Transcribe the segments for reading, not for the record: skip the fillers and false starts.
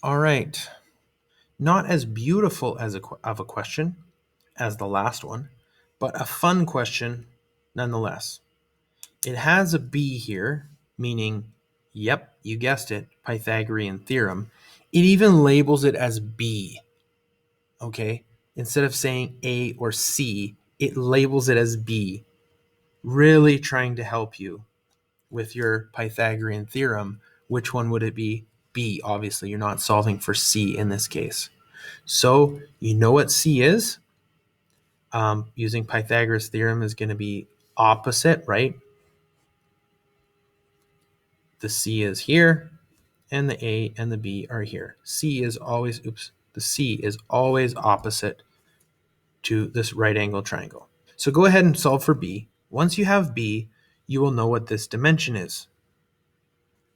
All right. Not as beautiful as of a question as the last one, but a fun question nonetheless. It has a B here, meaning, yep, you guessed it, Pythagorean theorem. It even labels it as B, okay? Instead of saying A or C, it labels it as B, really trying to help you with your Pythagorean theorem. Which one would it be? B, obviously. You're not solving for C in this case. So you know what C is. Using Pythagoras theorem is going to be opposite, right? The C is here, and the A and the B are here. The C is always opposite to this right angle triangle. So go ahead and solve for B. Once you have B, you will know what this dimension is,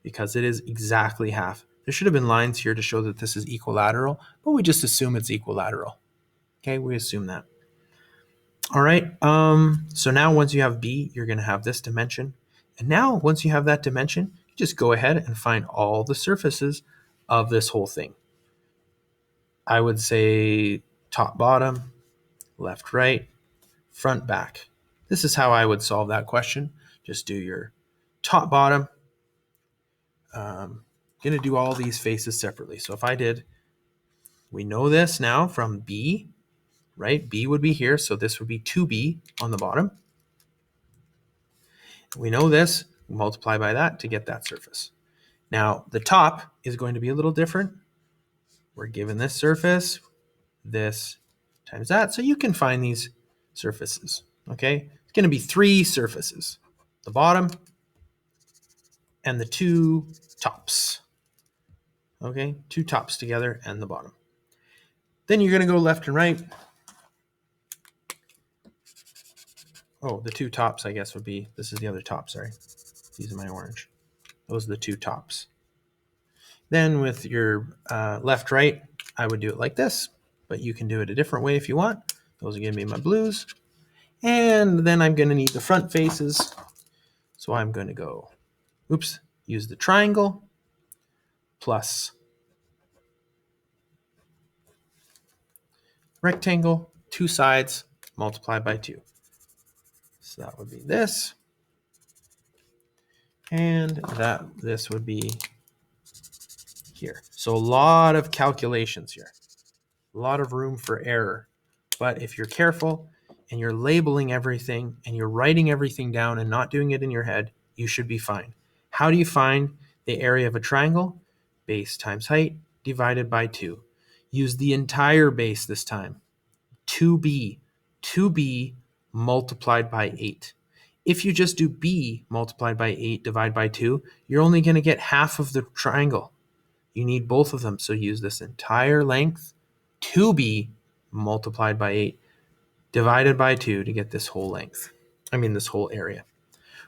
because it is exactly half. There should have been lines here to show that this is equilateral, but we just assume it's equilateral. Okay, we assume that. All right, so now once you have B, you're going to have this dimension. And now once you have that dimension, you just go ahead and find all the surfaces of this whole thing. I would say top, bottom, left, right, front, back. This is how I would solve that question. Just do your top, bottom. Going to do all these faces separately. So if I did, we know this now from B, right? B would be here, so this would be 2B on the bottom. We know this, multiply by that to get that surface. Now, the top is going to be a little different. We're given this surface, this times that, so you can find these surfaces, okay? It's going to be 3 surfaces, the bottom and the 2 tops, okay? 2 tops together and the bottom. Then you're going to go left and right. Oh, the 2 tops, I guess, would be, this is the other top, sorry. These are my orange. Those are the 2 tops. Then with your left, right, I would do it like this, but you can do it a different way if you want. Those are going to be my blues. And then I'm going to need the front faces. So I'm going to go, use the triangle plus rectangle, 2 sides, multiplied by 2. So that would be this. And this would be here. So a lot of calculations here, a lot of room for error. But if you're careful and you're labeling everything and you're writing everything down and not doing it in your head, you should be fine. How do you find the area of a triangle? Base times height divided by 2. Use the entire base this time. 2b multiplied by 8. If you just do b multiplied by 8 divided by 2, you're only going to get half of the triangle. You need both of them, so use this entire length, 2b multiplied by 8 divided by 2 to get this whole length. This whole area.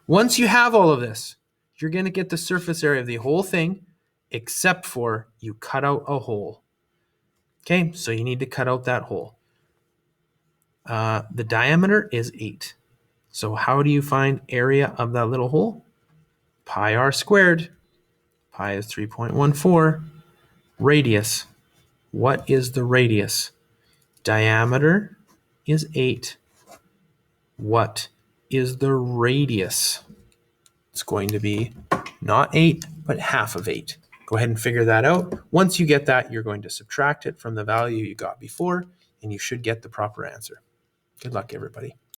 Once you have all of this, you're going to get the surface area of the whole thing, except for you cut out a hole. Okay, so you need to cut out that hole. The diameter is 8. So how do you find area of that little hole? Pi r squared. Pi is 3.14. Radius. What is the radius? Diameter is 8. What is the radius? It's going to be not 8, but half of 8. Go ahead and figure that out. Once you get that, you're going to subtract it from the value you got before, and you should get the proper answer. Good luck, everybody.